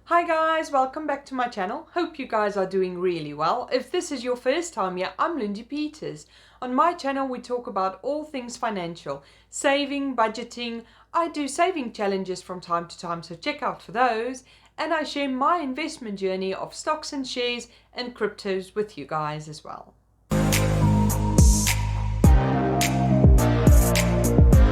Hi guys, welcome back to my channel. Hope you guys are doing really well. If this is your first time here, I'm Lindy Peters. On my channel we talk about all things financial, saving, budgeting. I do saving challenges from time to time, so check out for those. And I share my investment journey of stocks and shares and cryptos with you guys as well.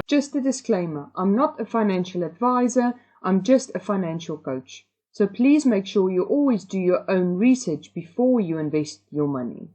Just a disclaimer, I'm not a financial advisor, I'm just a financial coach. So please make sure you always do your own research before you invest your money.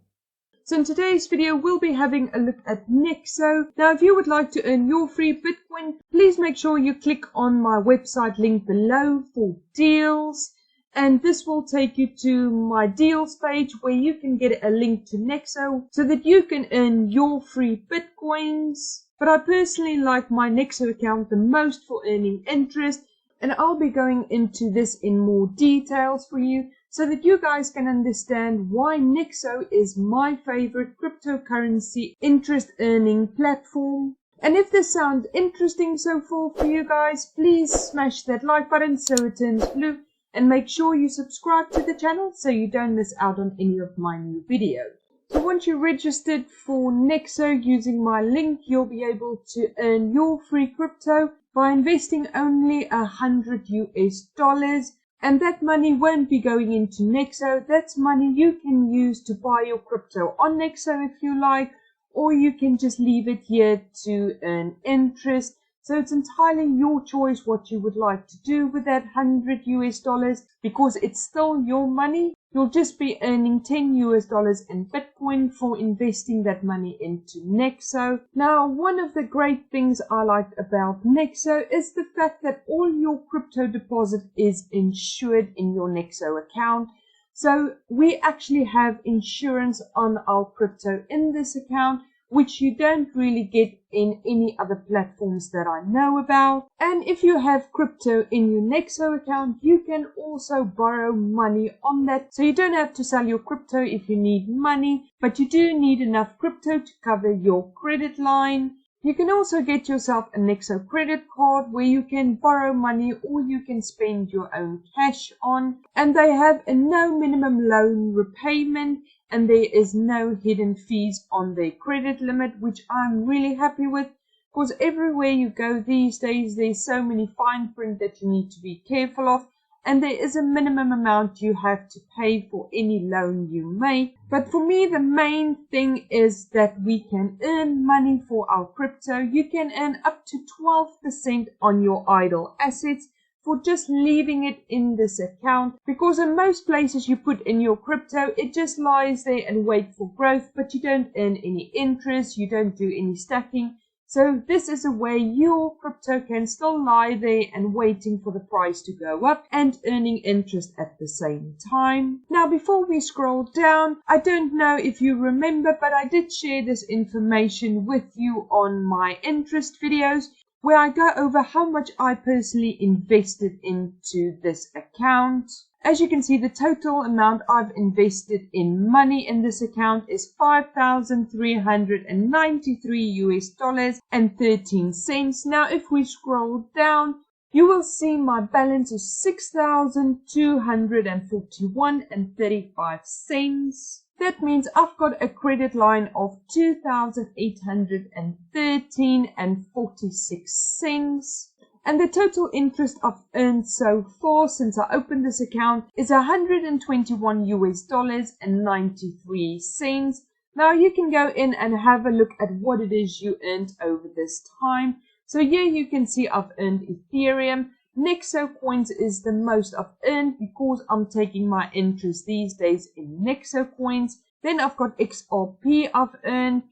So in today's video, we'll be having a look at Nexo. Now, if you would like to earn your free Bitcoin, please make sure you click on my website link below for deals. And this will take you to my deals page where you can get a link to Nexo so that you can earn your free Bitcoins. But I personally like my Nexo account the most for earning interest. And I'll be going into this in more details for you so that you guys can understand why Nexo is my favorite cryptocurrency interest earning platform. And if this sounds interesting so far for you guys, please smash that like button so it turns blue and make sure you subscribe to the channel so you don't miss out on any of my new videos. So once you're registered for Nexo using my link, you'll be able to earn your free crypto by investing only $100 and that money won't be going into Nexo. That's money you can use to buy your crypto on Nexo if you like, or you can just leave it here to earn interest. So it's entirely your choice what you would like to do with that $100 because it's still your money. You'll just be earning $10 in Bitcoin for investing that money into Nexo. Now, one of the great things I like about Nexo is the fact that all your crypto deposit is insured in your Nexo account. So we actually have insurance on our crypto in this account, which you don't really get in any other platforms that I know about. And if you have crypto in your Nexo account, you can also borrow money on that. So you don't have to sell your crypto if you need money, but you do need enough crypto to cover your credit line. You can also get yourself a Nexo credit card where you can borrow money or you can spend your own cash on. And they have a no minimum loan repayment. And there is no hidden fees on their credit limit, which I'm really happy with because everywhere you go these days, there's so many fine print that you need to be careful of. And there is a minimum amount you have to pay for any loan you make. But for me, the main thing is that we can earn money for our crypto. You can earn up to 12% on your idle assets for just leaving it in this account, because in most places you put in your crypto, it just lies there and wait for growth, but you don't earn any interest, you don't do any stacking. So this is a way your crypto can still lie there and waiting for the price to go up and earning interest at the same time. Now, before we scroll down, I don't know if you remember, but I did share this information with you on my interest videos, where I go over how much I personally invested into this account. As you can see, the total amount I've invested in money in this account is $5,393.13. Now, if we scroll down, you will see my balance is $6,241.35. That means I've got a credit line of $2,813.46. And the total interest I've earned so far since I opened this account is $121.93. Now you can go in and have a look at what it is you earned over this time. So here you can see I've earned Ethereum. Nexo coins is the most I've earned because I'm taking my interest these days in Nexo coins. Then I've got XRP I've earned,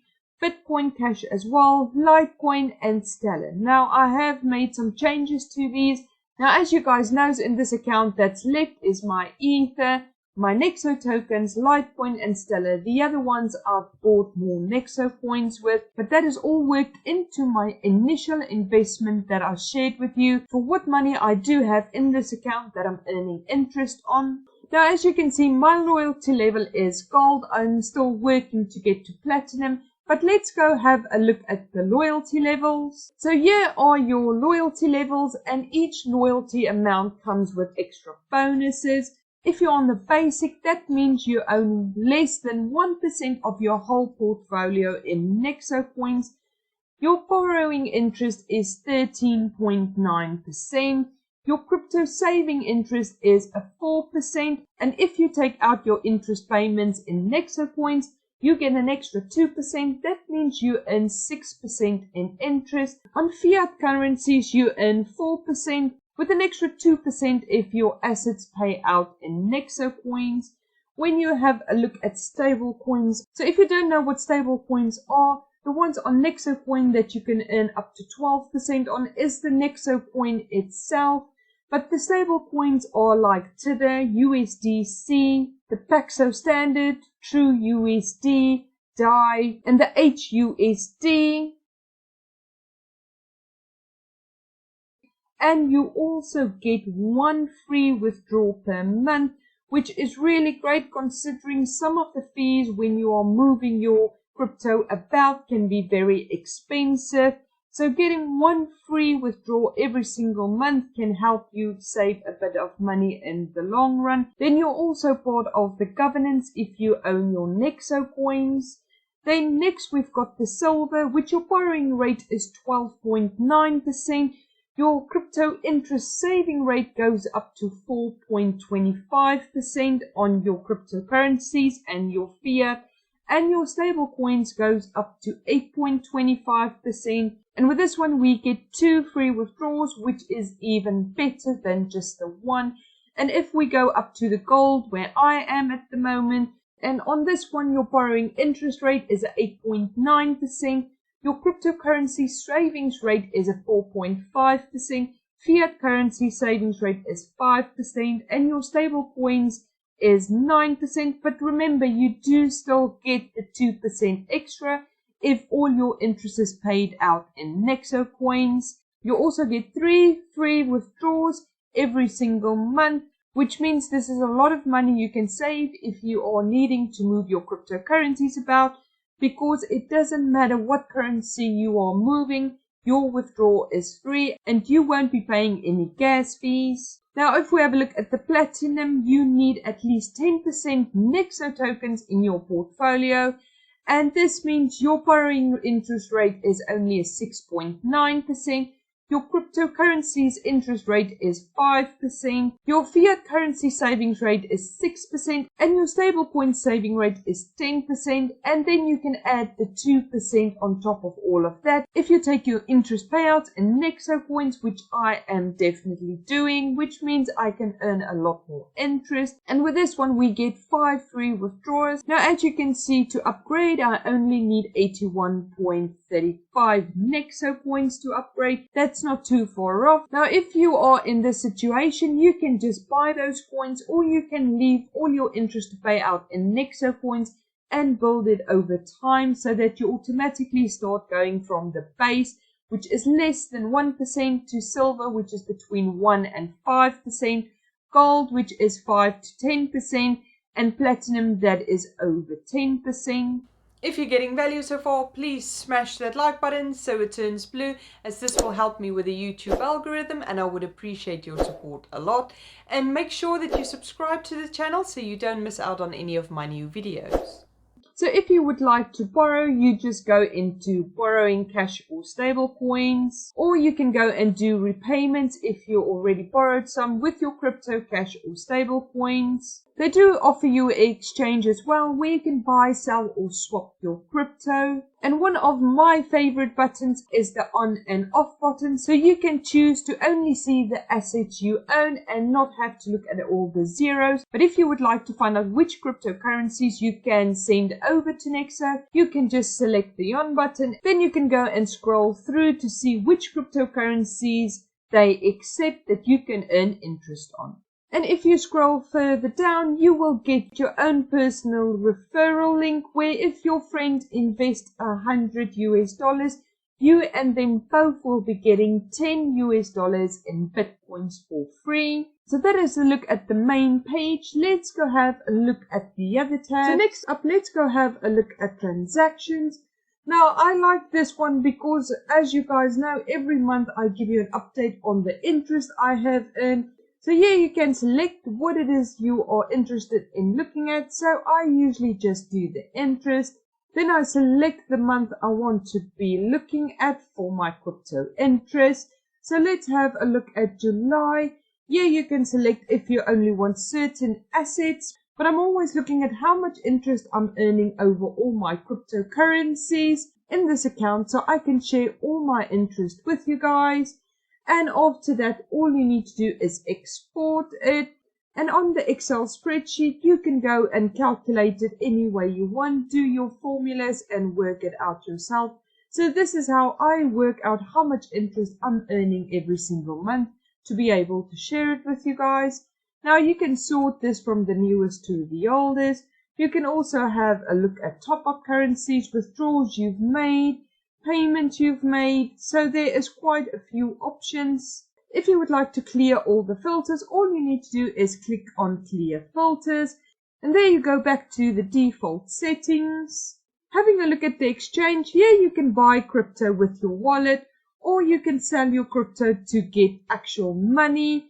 Bitcoin Cash as well, Litecoin and Stellar. Now I have made some changes to these. Now as you guys know, in this account that's left is my Ether, my Nexo tokens, Litecoin and Stellar. The other ones I've bought more Nexo coins with, but that is all worked into my initial investment that I shared with you for what money I do have in this account that I'm earning interest on. Now as you can see, my loyalty level is gold. I'm still working to get to platinum But let's go have a look at the loyalty levels. So here are your loyalty levels, and each loyalty amount comes with extra bonuses. If you're on the basic, that means you own less than 1% of your whole portfolio in Nexo coins. Your borrowing interest is 13.9%. Your crypto saving interest is a 4%. And if you take out your interest payments in Nexo coins, you get an extra 2%. That means you earn 6% in interest. On fiat currencies, you earn 4%. With an extra 2% if your assets pay out in Nexo coins. When you have a look at stable coins, so if you don't know what stable coins are, the ones on Nexo coin that you can earn up to 12% on is the Nexo coin itself. But the stable coins are like Tether, USDC, the Paxo Standard, True USD, DAI, and the HUSD. And you also get one free withdrawal per month, which is really great considering some of the fees when you are moving your crypto about can be very expensive. So getting one free withdrawal every single month can help you save a bit of money in the long run. Then you're also part of the governance if you own your Nexo coins. Then next we've got the silver, which your borrowing rate is 12.9%. Your crypto interest saving rate goes up to 4.25% on your cryptocurrencies and your fiat, and your stable coins goes up to 8.25%. And with this one, we get 2 free withdrawals, which is even better than just the one. And if we go up to the gold, where I am at the moment, and on this one, your borrowing interest rate is at 8.9%. Your cryptocurrency savings rate is at 4.5%, fiat currency savings rate is 5%, and your stable coins is 9%. But remember, you do still get the 2% extra if all your interest is paid out in Nexo coins. You also get 3 free withdrawals every single month, which means this is a lot of money you can save if you are needing to move your cryptocurrencies about. Because it doesn't matter what currency you are moving, your withdrawal is free and you won't be paying any gas fees. Now, if we have a look at the platinum, you need at least 10% Nexo tokens in your portfolio. And this means your borrowing interest rate is only a 6.9%. Your cryptocurrency's interest rate is 5%, your fiat currency savings rate is 6%, and your stablecoin saving rate is 10%, and then you can add the 2% on top of all of that if you take your interest payouts in Nexo coins, which I am definitely doing, which means I can earn a lot more interest. And with this one, we get 5 free withdrawals. Now, as you can see, to upgrade, I only need 81.35 Nexo coins to upgrade. That's not too far off. Now, if you are in this situation, you can just buy those coins, or you can leave all your interest to pay out in Nexo coins and build it over time so that you automatically start going from the base, which is less than 1%, to silver, which is between 1 and 5%, gold, which is 5 to 10%, and platinum, that is over 10%. If you're getting value so far, please smash that like button so it turns blue, as this will help me with the YouTube algorithm, and I would appreciate your support a lot. And make sure that you subscribe to the channel so you don't miss out on any of my new videos. So if you would like to borrow, you just go into borrowing cash or stable coins, or you can go and do repayments if you already borrowed some with your crypto cash or stable coins. They do offer you an exchange as well, where you can buy, sell, or swap your crypto. And one of my favorite buttons is the on and off button, so you can choose to only see the assets you own and not have to look at all the zeros. But if you would like to find out which cryptocurrencies you can send over to Nexo, you can just select the on button. Then you can go and scroll through to see which cryptocurrencies they accept that you can earn interest on. And if you scroll further down, you will get your own personal referral link, where if your friend invests $100, you and them both will be getting $10 in Bitcoins for free. So that is a look at the main page. Let's go have a look at the other tab. So next up, let's go have a look at transactions. Now, I like this one because, as you guys know, every month I give you an update on the interest I have earned. So here you can select what it is you are interested in looking at. So I usually just do the interest. Then I select the month I want to be looking at for my crypto interest. So let's have a look at July. Here you can select if you only want certain assets. But I'm always looking at how much interest I'm earning over all my cryptocurrencies in this account, so I can share all my interest with you guys. And after that, all you need to do is export it. And on the Excel spreadsheet, you can go and calculate it any way you want, do your formulas and work it out yourself. So this is how I work out how much interest I'm earning every single month to be able to share it with you guys. Now you can sort this from the newest to the oldest. You can also have a look at top-up currencies, withdrawals you've made, payments you've made. So there is quite a few options. If you would like to clear all the filters, all you need to do is click on clear filters. And there you go back to the default settings. Having a look at the exchange, here you can buy crypto with your wallet, or you can sell your crypto to get actual money.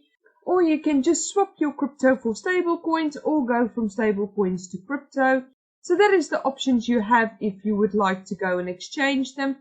Or you can just swap your crypto for stable coins or go from stable coins to crypto. So that is the options you have if you would like to go and exchange them.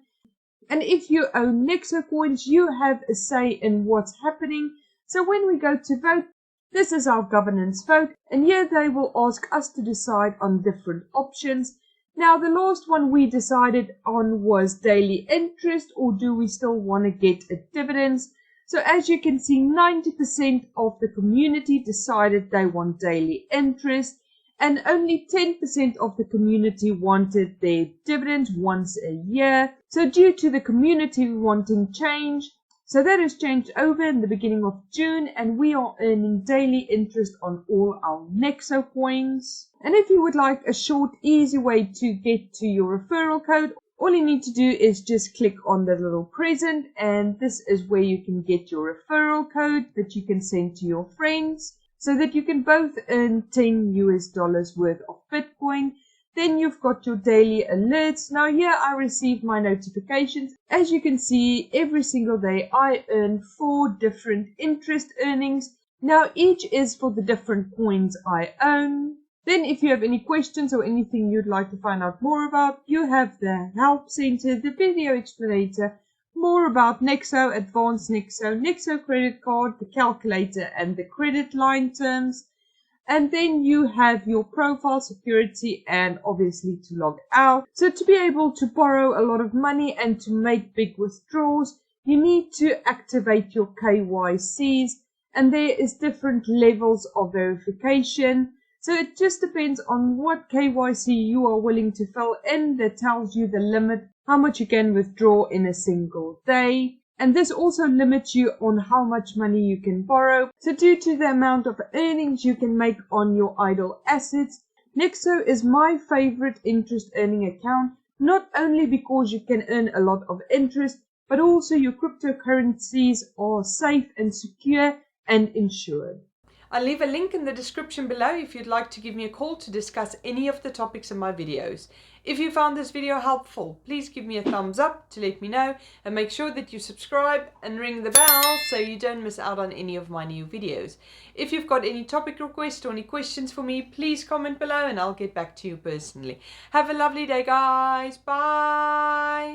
And if you own Nexo coins, you have a say in what's happening. So when we go to vote, this is our governance vote. And here they will ask us to decide on different options. Now the last one we decided on was daily interest, or do we still want to get a dividends? So as you can see, 90% of the community decided they want daily interest, and only 10% of the community wanted their dividends once a year. So due to the community wanting change, so that has changed over in the beginning of June, and we are earning daily interest on all our Nexo coins. And if you would like a short, easy way to get to your referral code, all you need to do is just click on the little present, and this is where you can get your referral code that you can send to your friends so that you can both earn $10 worth of Bitcoin. Then you've got your daily alerts. Now here I receive my notifications. As you can see, every single day I earn 4 different interest earnings. Now each is for the different coins I own. Then if you have any questions or anything you'd like to find out more about, you have the Help Center, the video explanator, more about Nexo, Advanced Nexo, Nexo credit card, the calculator and the credit line terms. And then you have your profile security and obviously to log out. So to be able to borrow a lot of money and to make big withdrawals, you need to activate your KYCs, and there is different levels of verification. So it just depends on what KYC you are willing to fill in that tells you the limit, how much you can withdraw in a single day. And this also limits you on how much money you can borrow. So due to the amount of earnings you can make on your idle assets, Nexo is my favorite interest earning account, not only because you can earn a lot of interest, but also your cryptocurrencies are safe and secure and insured. I'll leave a link in the description below if you'd like to give me a call to discuss any of the topics in my videos. If you found this video helpful, please give me a thumbs up to let me know, and make sure that you subscribe and ring the bell so you don't miss out on any of my new videos. If you've got any topic requests or any questions for me, please comment below and I'll get back to you personally. Have a lovely day, guys. Bye.